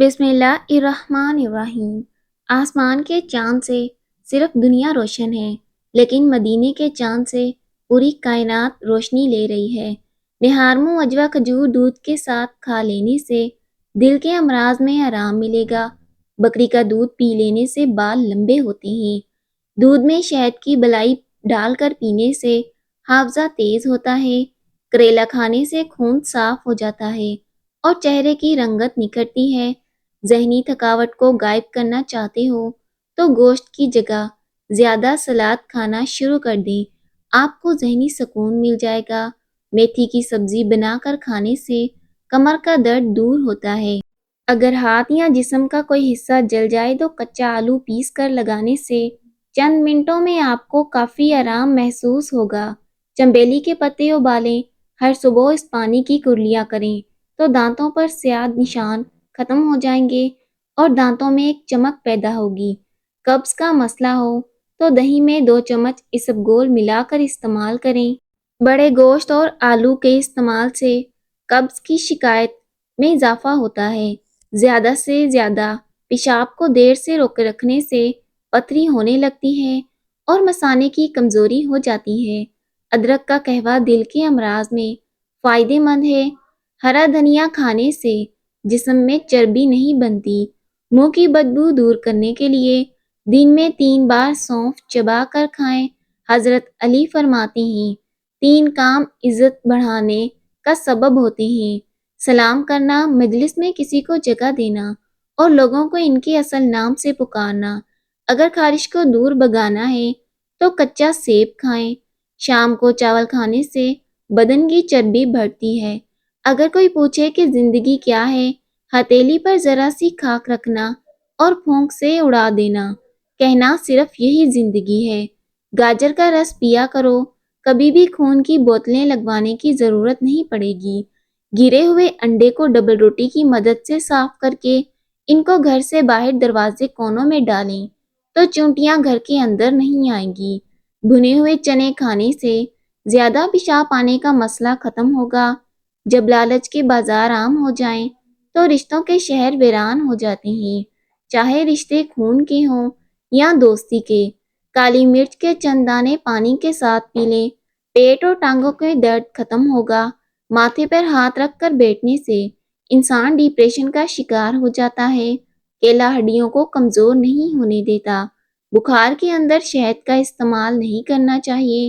بسم اللہ الرحمن الرحیم۔ آسمان کے چاند سے صرف دنیا روشن ہے، لیکن مدینے کے چاند سے پوری کائنات روشنی لے رہی ہے۔ نہارمو اجوا کھجور دودھ کے ساتھ کھا لینے سے دل کے امراض میں آرام ملے گا۔ بکری کا دودھ پی لینے سے بال لمبے ہوتے ہیں۔ دودھ میں شہد کی بلائی ڈال کر پینے سے حافظہ تیز ہوتا ہے۔ کریلا کھانے سے خون صاف ہو جاتا ہے اور چہرے کی رنگت نکھرتی ہے۔ ذہنی تھکاوٹ کو غائب کرنا چاہتے ہو تو گوشت کی جگہ زیادہ سلاد کھانا شروع کر دیں، آپ کو ذہنی سکون مل جائے گا۔ میتھی کی سبزی بنا کر کھانے سے کمر کا درد دور ہوتا ہے۔ اگر ہاتھ یا جسم کا کوئی حصہ جل جائے تو کچا آلو پیس کر لگانے سے چند منٹوں میں آپ کو کافی آرام محسوس ہوگا۔ چنبیلی کے پتے ابالیں، ہر صبح اس پانی کی کرلیاں کریں تو دانتوں پر سیاہ نشان ختم ہو جائیں گے اور دانتوں میں ایک چمک پیدا ہوگی۔ قبض کا مسئلہ ہو تو دہی میں 2 چمچ اسبگول ملا کر استعمال کریں۔ بڑے گوشت اور آلو کے استعمال سے قبض کی شکایت میں اضافہ ہوتا ہے۔ زیادہ سے زیادہ پیشاب کو دیر سے روکے رکھنے سے پتھری ہونے لگتی ہے اور مثانے کی کمزوری ہو جاتی ہے۔ ادرک کا قہوہ دل کے امراض میں فائدہ مند ہے۔ ہرا دھنیا کھانے سے جسم میں چربی نہیں بنتی۔ منہ کی بدبو دور کرنے کے لیے دن میں 3 بار سونف چبا کر کھائیں۔ حضرت علی فرماتے ہیں 3 کام عزت بڑھانے کا سبب ہوتے ہیں: سلام کرنا، مجلس میں کسی کو جگہ دینا اور لوگوں کو ان کے اصل نام سے پکارنا۔ اگر خارش کو دور بھگانا ہے تو کچا سیب کھائیں۔ شام کو چاول کھانے سے بدن کی چربی بڑھتی ہے۔ اگر کوئی پوچھے کہ زندگی کیا ہے، ہتھیلی پر ذرا سی خاک رکھنا اور پھونک سے اڑا دینا، کہنا صرف یہی زندگی ہے۔ گاجر کا رس پیا کرو، کبھی بھی خون کی بوتلیں لگوانے کی ضرورت نہیں پڑے گی۔ گرے ہوئے انڈے کو ڈبل روٹی کی مدد سے صاف کر کے ان کو گھر سے باہر دروازے کونوں میں ڈالیں تو چونٹیاں گھر کے اندر نہیں آئیں گی۔ بھنے ہوئے چنے کھانے سے زیادہ پیشاب آنے کا مسئلہ ختم ہوگا۔ جب لالچ کے بازار عام ہو جائیں تو رشتوں کے شہر ویران ہو جاتے ہیں، چاہے رشتے خون کے ہوں یا دوستی کے۔ کالی مرچ کے چند دانے پانی کے ساتھ پی لیں، پیٹ اور ٹانگوں کے درد ختم ہوگا۔ ماتھے پر ہاتھ رکھ کر بیٹھنے سے انسان ڈپریشن کا شکار ہو جاتا ہے۔ کیلا ہڈیوں کو کمزور نہیں ہونے دیتا۔ بخار کے اندر شہد کا استعمال نہیں کرنا چاہیے۔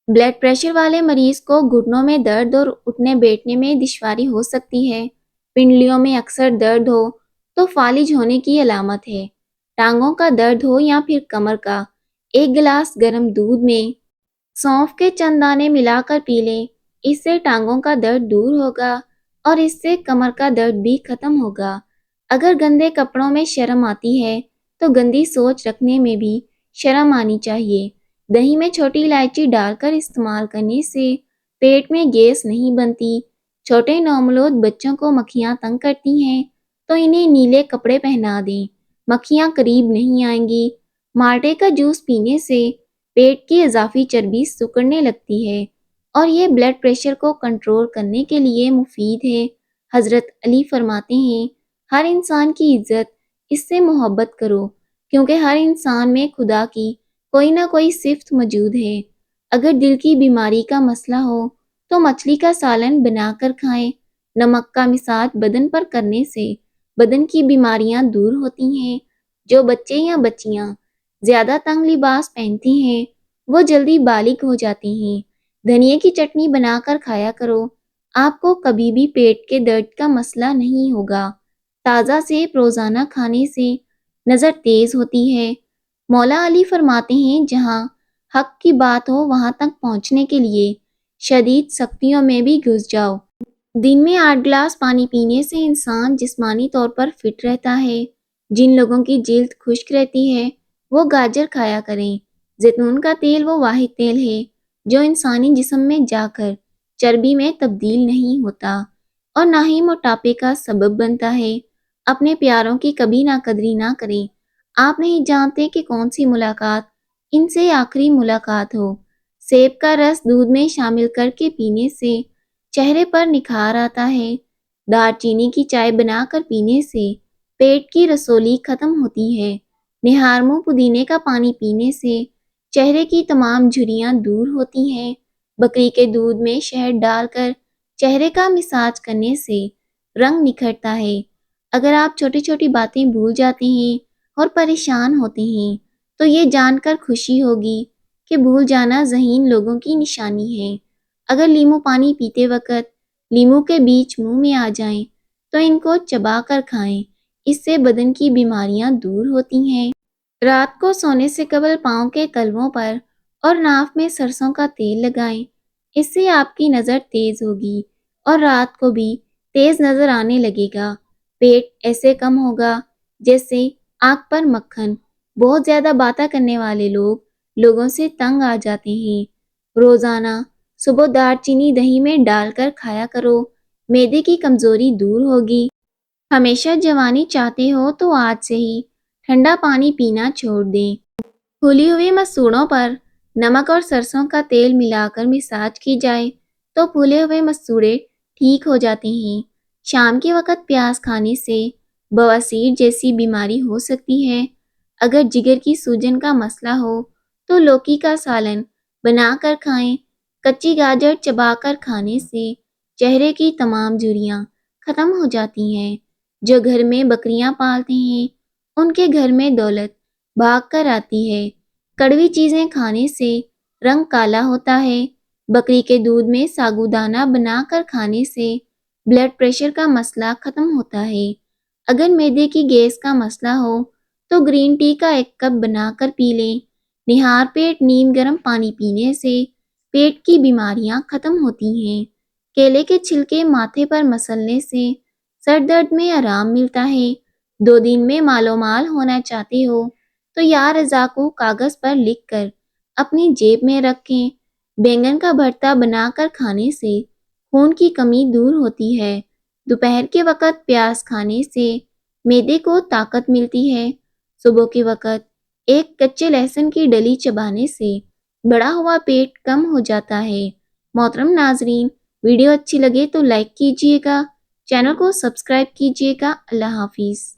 بلڈ پریشر والے مریض کو گھٹنوں میں درد اور اٹھنے بیٹھنے میں دشواری ہو سکتی ہے۔ پنڈلیوں میں اکثر درد ہو تو فالج ہونے کی علامت ہے۔ ٹانگوں کا درد ہو یا پھر کمر کا، 1 گلاس گرم دودھ میں سونف کے چند دانے ملا کر پی لیں، اس سے ٹانگوں کا درد دور ہوگا اور اس سے کمر کا درد بھی ختم ہوگا۔ اگر گندے کپڑوں میں شرم آتی ہے تو گندی سوچ رکھنے میں بھی شرم آنی چاہیے۔ دہی میں چھوٹی الائچی ڈال کر استعمال کرنے سے پیٹ میں گیس نہیں بنتی۔ چھوٹے نومولود بچوں کو مکھیاں تنگ کرتی ہیں تو انہیں نیلے کپڑے پہنا دیں، مکھیاں قریب نہیں آئیں گی۔ مالٹے کا جوس پینے سے پیٹ کی اضافی چربی سکڑنے لگتی ہے اور یہ بلڈ پریشر کو کنٹرول کرنے کے لیے مفید ہے۔ حضرت علی فرماتے ہیں ہر انسان کی عزت اس سے محبت کرو، کیونکہ ہر انسان میں خدا کی کوئی نہ کوئی صفت موجود ہے۔ اگر دل کی بیماری کا مسئلہ ہو تو مچھلی کا سالن بنا کر کھائیں۔ نمک کا مساج بدن پر کرنے سے بدن کی بیماریاں دور ہوتی ہیں۔ جو بچے یا بچیاں زیادہ تنگ لباس پہنتی ہیں وہ جلدی بالغ ہو جاتی ہیں۔ دھنیا کی چٹنی بنا کر کھایا کرو، آپ کو کبھی بھی پیٹ کے درد کا مسئلہ نہیں ہوگا۔ تازہ سیب روزانہ کھانے سے نظر تیز ہوتی ہے۔ مولا علی فرماتے ہیں جہاں حق کی بات ہو وہاں تک پہنچنے کے لیے شدید سختیوں میں بھی گھس جاؤ۔ دن میں 8 گلاس پانی پینے سے انسان جسمانی طور پر فٹ رہتا ہے۔ جن لوگوں کی جلد خشک رہتی ہے وہ گاجر کھایا کریں۔ زیتون کا تیل وہ واحد تیل ہے جو انسانی جسم میں جا کر چربی میں تبدیل نہیں ہوتا اور نہ ہی موٹاپے کا سبب بنتا ہے۔ اپنے پیاروں کی کبھی نہ قدری نہ کریں۔ آپ نہیں جانتے کہ کون سی ملاقات ان سے آخری ملاقات ہو۔ سیب کا رس دودھ میں شامل کر کے پینے سے چہرے پر نکھار آتا ہے۔ دار چینی کی چائے بنا کر پینے سے پیٹ کی رسولی ختم ہوتی ہے۔ نہارمو پودینے کا پانی پینے سے چہرے کی تمام جھریاں دور ہوتی ہیں۔ بکری کے دودھ میں شہد ڈال کر چہرے کا مساج کرنے سے رنگ نکھرتا ہے۔ اگر آپ چھوٹی چھوٹی باتیں بھول جاتے ہیں اور پریشان ہوتے ہیں تو یہ جان کر خوشی ہوگی کہ بھول جانا ذہین لوگوں کی نشانی ہے۔ اگر لیمو پانی پیتے وقت لیمو کے بیج منہ میں آ جائیں تو ان کو چبا کر کھائیں، اس سے بدن کی بیماریاں دور ہوتی ہیں۔ رات کو سونے سے قبل پاؤں کے تلووں پر اور ناف میں سرسوں کا تیل لگائیں، اس سے آپ کی نظر تیز ہوگی اور رات کو بھی تیز نظر آنے لگے گا۔ پیٹ ایسے کم ہوگا جیسے آنکھ پر مکھن۔ بہت زیادہ باتیں کرنے والے لوگ لوگوں سے تنگ آ جاتے ہیں۔ روزانہ صبح دار چینی دہی میں ڈال کر کھایا کرو، معدے کی کمزوری دور ہوگی۔ ہمیشہ جوانی چاہتے ہو تو آج سے ہی ٹھنڈا پانی پینا چھوڑ دیں۔ پھولی ہوئی مسوڑوں پر نمک اور سرسوں کا تیل ملا کر مساج کی جائے تو پھولے ہوئے مسوڑے ٹھیک ہو جاتے ہیں۔ شام کے وقت پیاز کھانے سے بواسیر جیسی بیماری ہو سکتی ہے۔ اگر جگر کی سوجن کا مسئلہ ہو تو لوکی کا سالن بنا کر کھائیں۔ کچی گاجر چبا کر کھانے سے چہرے کی تمام جھریاں ختم ہو جاتی ہیں۔ جو گھر میں بکریاں پالتے ہیں ان کے گھر میں دولت بھاگ کر آتی ہے۔ کڑوی چیزیں کھانے سے رنگ کالا ہوتا ہے۔ بکری کے دودھ میں ساگودانہ بنا کر کھانے سے بلڈ پریشر کا مسئلہ ختم ہوتا ہے۔ اگر معدے کی گیس کا مسئلہ ہو تو گرین ٹی کا 1 کپ بنا کر پی لیں۔ نہار پیٹ نیم گرم پانی پینے سے پیٹ کی بیماریاں ختم ہوتی ہیں۔ کیلے کے چھلکے ماتھے پر مسلنے سے سر درد میں آرام ملتا ہے۔ 2 دن میں مالو مال ہونا چاہتے ہو تو یا رضا کو کاغذ پر لکھ کر اپنی جیب میں رکھیں۔ بینگن کا بھرتا بنا کر کھانے سے خون کی کمی دور ہوتی ہے۔ دوپہر کے وقت پیاز کھانے سے معدے کو طاقت ملتی ہے۔ صبح کے وقت ایک کچے لہسن کی ڈلی چبانے سے بڑا ہوا پیٹ کم ہو جاتا ہے۔ محترم ناظرین، ویڈیو اچھی لگے تو لائک کیجیے گا، چینل کو سبسکرائب کیجیے گا۔ اللہ حافظ۔